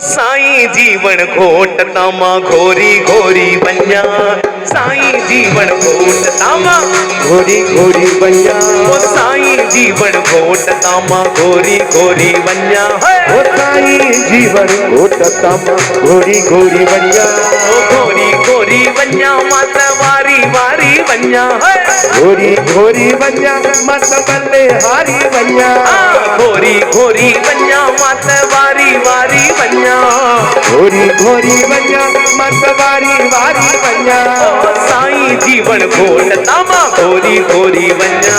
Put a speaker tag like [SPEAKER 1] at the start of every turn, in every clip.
[SPEAKER 1] साईं जीवन घोट तामा घोरी घोरी बन्या, साईं जीवन घोट तामा
[SPEAKER 2] घोरी घोरी बन्या,
[SPEAKER 1] ओ साईं जीवन घोट तामा घोरी घोरी बन्या,
[SPEAKER 2] ओ साईं जीवन घोट तामा घोरी घोरी बन्या,
[SPEAKER 1] ओ घोरी घोरी बन्या मत वारी वारी बन्या,
[SPEAKER 2] घोरी घोरी बन्या मत बल्ले हारी बन्या,
[SPEAKER 1] घोरी घोरी बन्या मत वारी वारी बन्या,
[SPEAKER 2] घोरी घोरी बन्या मत वारी वारी बन्या,
[SPEAKER 1] साईं जीवन घोट तामा घोरी घोरी बन्या,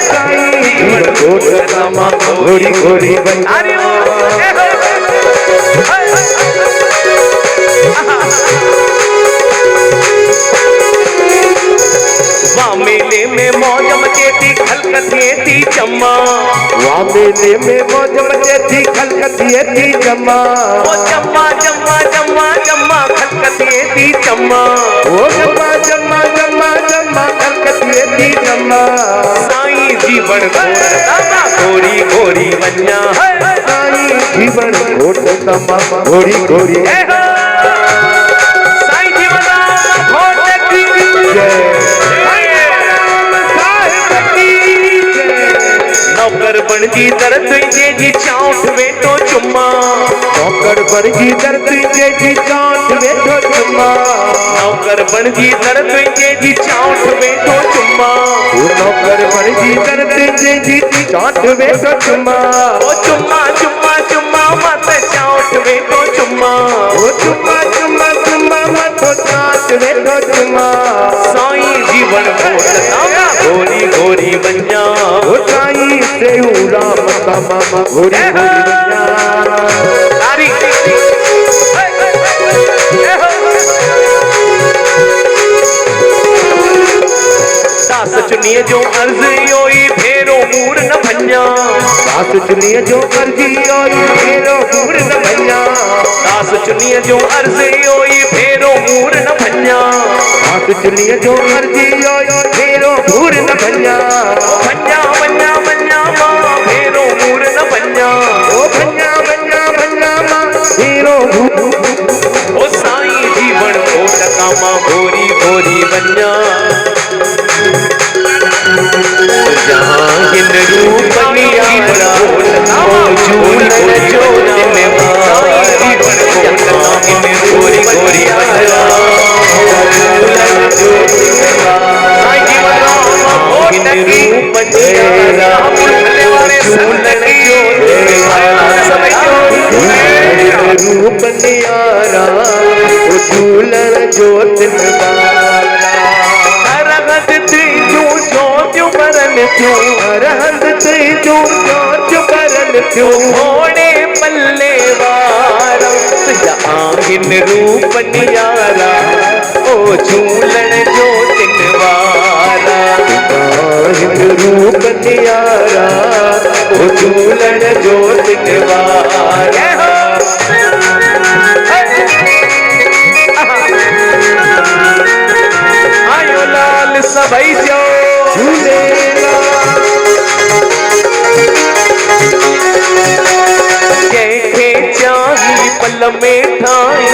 [SPEAKER 2] साईं जीवन घोट तामा घोरी घोरी बन्या।
[SPEAKER 1] मेले में मौज मचेती खलकथेती चम्मा,
[SPEAKER 2] वहाँ मेले में मौज मचेती खलकथेती चम्मा,
[SPEAKER 1] ओ चम्मा चम्मा चम्मा चम्मा खलकथेती चम्मा,
[SPEAKER 2] ओ चम्मा चम्मा चम्मा चम्मा खलकथेती चम्मा,
[SPEAKER 1] साईं जीवन घोट तामा घोरी घोरी बन्या,
[SPEAKER 2] साईं जीवन घोट तामा घोरी घोरी,
[SPEAKER 1] साईं जीवन घोट की जय, नौकर बनजी दर तुझे जी चाउठ वेठो चुम्मा,
[SPEAKER 2] नौकर बनजी दर तुझे जी चाउठ वेठो चुम्मा,
[SPEAKER 1] नौकर बनजी दर तुझे जी चाउठ वेठो चुम्मा,
[SPEAKER 2] नौकर बनजी दर तुझे जी चाउठ वेठो चुम्मा,
[SPEAKER 1] ओ चुम्मा चुम्मा चुम्मा मत चाउठ वेठो चुम्मा,
[SPEAKER 2] ओ चुम्मा चुम्मा चुम्मा मत चाउठ वेठो चुम्मा,
[SPEAKER 1] साईं जीवन घोट तामा घोरी घोरी बन्या,
[SPEAKER 2] ओ साईं सेऊ राम तामा घोरी घोरी बन्या,
[SPEAKER 1] सास चुनिए जो अर्ज योई फेरो मूर न भन्या,
[SPEAKER 2] सास चुनिए जो अर्ज योई फेरो मूर न भन्या,
[SPEAKER 1] सास चुनिए जो अर्ज योई फेरो मूर न भन्या,
[SPEAKER 2] सास चुनिए जो अर्ज योई फेरो मूर न भन्या,
[SPEAKER 1] भन्या भन्या भन्या मां फेरो मूर न भन्या,
[SPEAKER 2] ओ भन्या भन्या भन्या मां फेरो
[SPEAKER 1] ओ साईं जीवन घोट तामा घोरी घोरी बन्या, जहाँ हिन रूप नियारा ओ झूलन जो निवारा, जीवन घोट हिन घोरी घोरी बन्या, झूलन जो निवारा, साईं जीवन घोट की रूप नियारा झूलन जो निवारा,
[SPEAKER 2] रूप नियारा ओ झूलन जो निवारा,
[SPEAKER 1] रहत तुझो जो बरन क्यों,
[SPEAKER 2] रहत तुझो जो बरन क्यों,
[SPEAKER 1] घोड़े पल्ले वारा, आहिन रूप नियारा ओ झूलन जो तिनवारा,
[SPEAKER 2] आहिन रूप नियारा ओ झूलन जो तिनवारा,
[SPEAKER 1] आयो लाल सभई जो
[SPEAKER 2] झूलेला,
[SPEAKER 1] जंहिंखे चाही पल में ठाई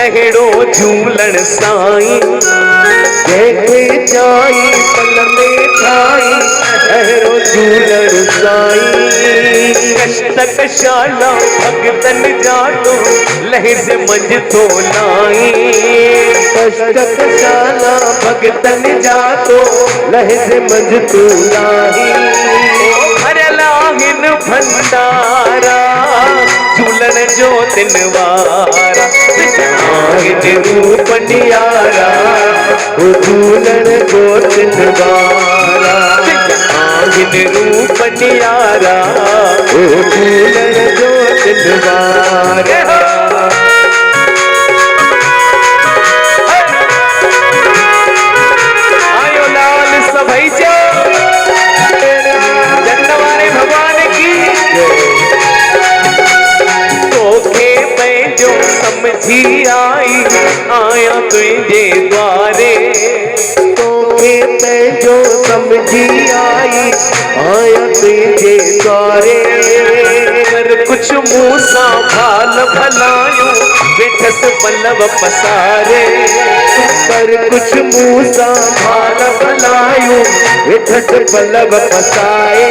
[SPEAKER 1] अहिड़ो झूलण साईं,
[SPEAKER 2] जंहिंखे चाही पल में ठाई अहिड़ो झूलण साईं,
[SPEAKER 1] कष्ट कशाला भगतन जातो लहज मंझ तो लाई,
[SPEAKER 2] कष्ट कशाला भगतन जातो लहज मंझ तो लाई,
[SPEAKER 1] भरला हिन भंडारा झूलन जो तिनवारा,
[SPEAKER 2] आहिन रूप नियारा ओ झूलन जो तिनवारा,
[SPEAKER 1] आहिन रूप नियारा
[SPEAKER 2] ओ झूलन जो तिनवारा,
[SPEAKER 1] आयो लाल सभई जो जन्नवारे भगवान की, तोखे पंहिंजो समझी आई आया तुझे द्वारे,
[SPEAKER 2] तोखे पंहिंजो समझी आई आया तुझे द्वारे,
[SPEAKER 1] कर कुछ मूसा भाल भलायूं झट पल्लव पसारे
[SPEAKER 2] कर कुछ मूसा भाल भलायो झट पल्लव पसाए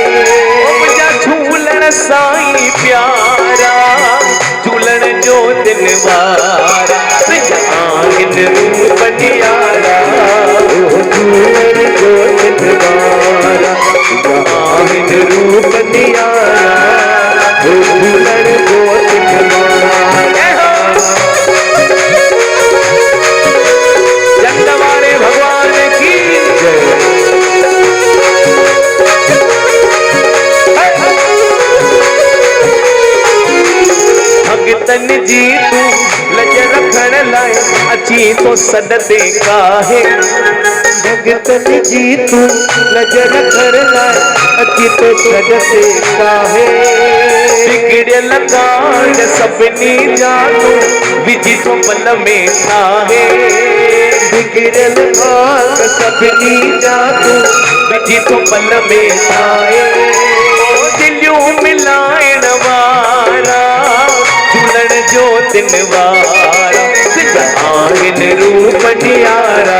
[SPEAKER 1] मुझा झूलण साईं प्यारा झूलण जो दिन वारा आहिन रूप नियारा
[SPEAKER 2] झूलण जो निवारा
[SPEAKER 1] आहिन रूप नियारा
[SPEAKER 2] झूलण जो निवारा
[SPEAKER 1] जगदवारे भगवान की भगतन जी तू लज रखण लाए अची तो सॾते काहे
[SPEAKER 2] भगतन जी तू लज रखण लाए अची तो सॾते काहे
[SPEAKER 1] बिगड़ियल कांड सभिनी जा तू विझी तो मन में ठाहे
[SPEAKER 2] बिगड़ियल कांड सभिनी जा तू
[SPEAKER 1] विझी तो मन में ठाहे दिलियूं मिलाइण वारा झूलण जो दिन वारा आहिन रूप नियारा।